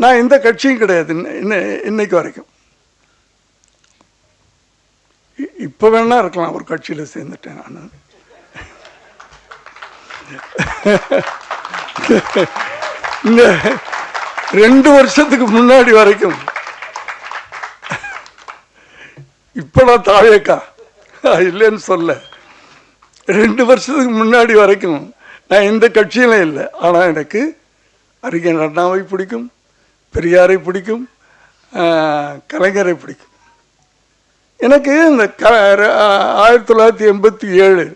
நான் எந்த கட்சியும் கிடையாது இன்னைக்கு வரைக்கும். இப்போ வேணா இருக்கலாம் ஒரு கட்சியில் சேர்ந்துட்டேன் நான். இந்த 2 வருஷத்துக்கு முன்னாடி வரைக்கும் இப்ப நான் தாவேக்கா இல்லைன்னு சொல்ல, 2 வருஷத்துக்கு முன்னாடி வரைக்கும் நான் எந்த கட்சியிலும் இல்லை. ஆனால் எனக்கு அறிஞர் அண்ணாவை பிடிக்கும், பெரியாரை பிடிக்கும், கலைஞரை பிடிக்கும். எனக்கு இந்த 1987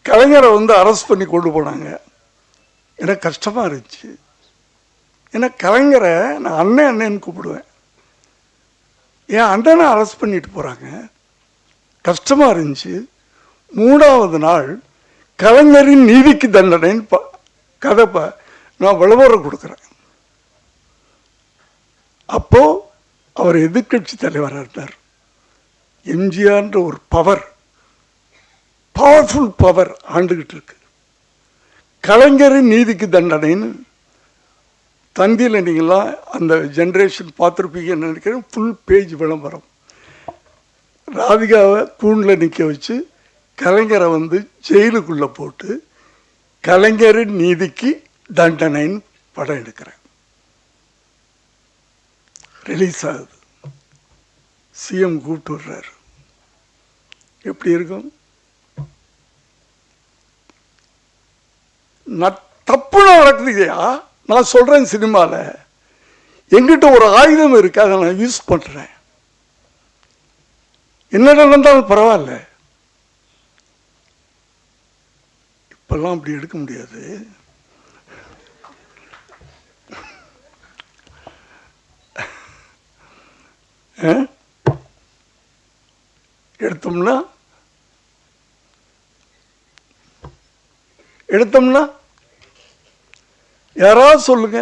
கலைஞரை அரெஸ்ட் பண்ணி கொண்டு போனாங்க. எனக்கு கஷ்டமாக இருந்துச்சு. ஏன்னா கலைஞரை நான் அண்ணன்னு கூப்பிடுவேன். என் அண்ணனை அரெஸ்ட் பண்ணிட்டு போகிறாங்க, கஷ்டமாக இருந்துச்சு. 3வது நாள் கலைஞரின் நீதிக்கு தண்டனைன்னு கதை நான் விளம்பரம் கொடுக்குறேன். அப்போது அவர் எதிர்கட்சி தலைவராக இருந்தார். எம்ஜிஆர்ன்ற ஒரு பவர்ஃபுல் பவர் ஆண்டுகிட்டு இருக்கு. கலைஞரின் நீதிக்கு தண்டனைன்னு தந்தியில் நீங்களாம் அந்த ஜென்ரேஷன் பார்த்துருப்பீங்கன்னு நினைக்கிறேன். ஃபுல் பேஜ் விளம்பரம். ராதிகாவை கூண்டில் நிற்க வச்சு கலைஞரை ஜெயிலுக்குள்ளே போட்டு கலைஞரின் நீதிக்கு தண்டனைன்னு படம் எடுக்கிறேன். ரிலீஸ் ஆகுது. சிஎம் கூப்பிட்டு விடுறாரு. எப்படி இருக்கும்? தப்புன்னு நடக்குதுயா. நான் சொல்றேன், சினிமாவில் எங்கிட்ட ஒரு ஆயுதம் இருக்கு, அதை நான் யூஸ் பண்றேன். என்ன நடந்தாலும் பரவாயில்ல. இப்பெல்லாம் அப்படி எடுக்க முடியாது. எடுத்தோம்னா யாராவது சொல்லுங்க,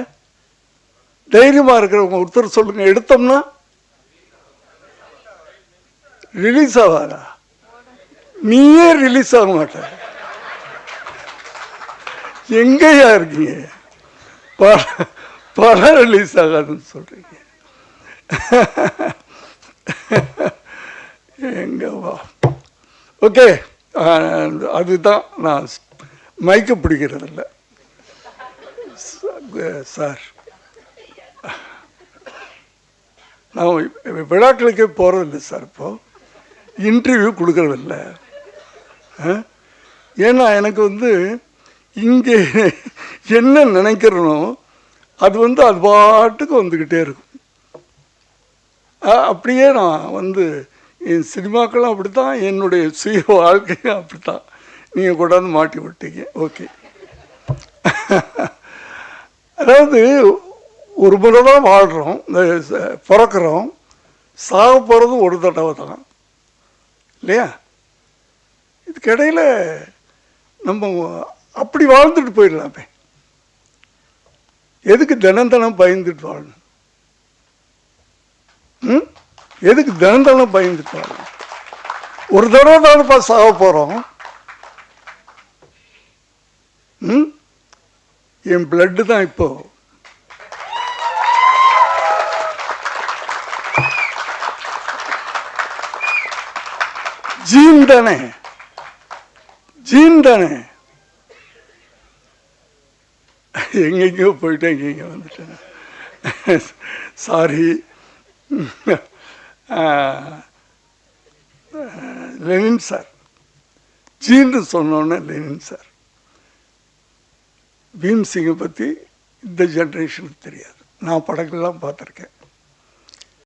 தைரியமா இருக்கிறவங்க ஒருத்தர் சொல்லுங்க. எடுத்தோம்னா ரிலீஸ் ஆகாதா? நீயே ரிலீஸ் ஆக மாட்ட. எங்கயா இருக்கீங்க? படம் ரிலீஸ் ஆகாதுன்னு சொல்றீங்க. எங்கவா? ஓகே, அதுதான் நான் மைக்க பிடிக்கிறதில்ல சார். நான் விழாக்களுக்கே போகிறதில்லை சார். இப்போ இன்டர்வியூ கொடுக்கறதில்ல. ஏன்னா எனக்கு இங்கே என்ன நினைக்கிறனோ அது அது பாட்டுக்கு வந்துக்கிட்டே இருக்கும். அப்படியே நான் என் சினிமாக்களும் அப்படி தான், என்னுடைய சுய வாழ்க்கையும் அப்படி தான். நீங்கள் கொண்டாந்து மாட்டி விட்டீங்க. ஓகே, அதாவது ஒரு முறை தான் வாழ்கிறோம், பிறக்கிறோம், சாக போகிறது ஒரு தடவை தான் இல்லையா? இதுக்கிடையில் நம்ம அப்படி வாழ்ந்துட்டு போயிடலாமே. எதுக்கு தினம் பயந்துட்டு வாழணும்? எதுக்கு தினம் பயந்துட்டு வாழணும்? ஒரு தடவை தானப்பா சாக போகிறோம். என் பிளட்டு தான் இப்போ. ஜீன் தானே, ஜீன் தானே. எங்கெங்கயோ போயிட்டேன், எங்கெங்க வந்துட்டேன். சாரி. லெனின் சார், ஜீன்னு சொன்னோன்னே லெனின் சார். பீம்சிங்கை பற்றி இந்த ஜென்ரேஷனுக்கு தெரியாது. நான் படங்கள்லாம் பார்த்துருக்கேன்.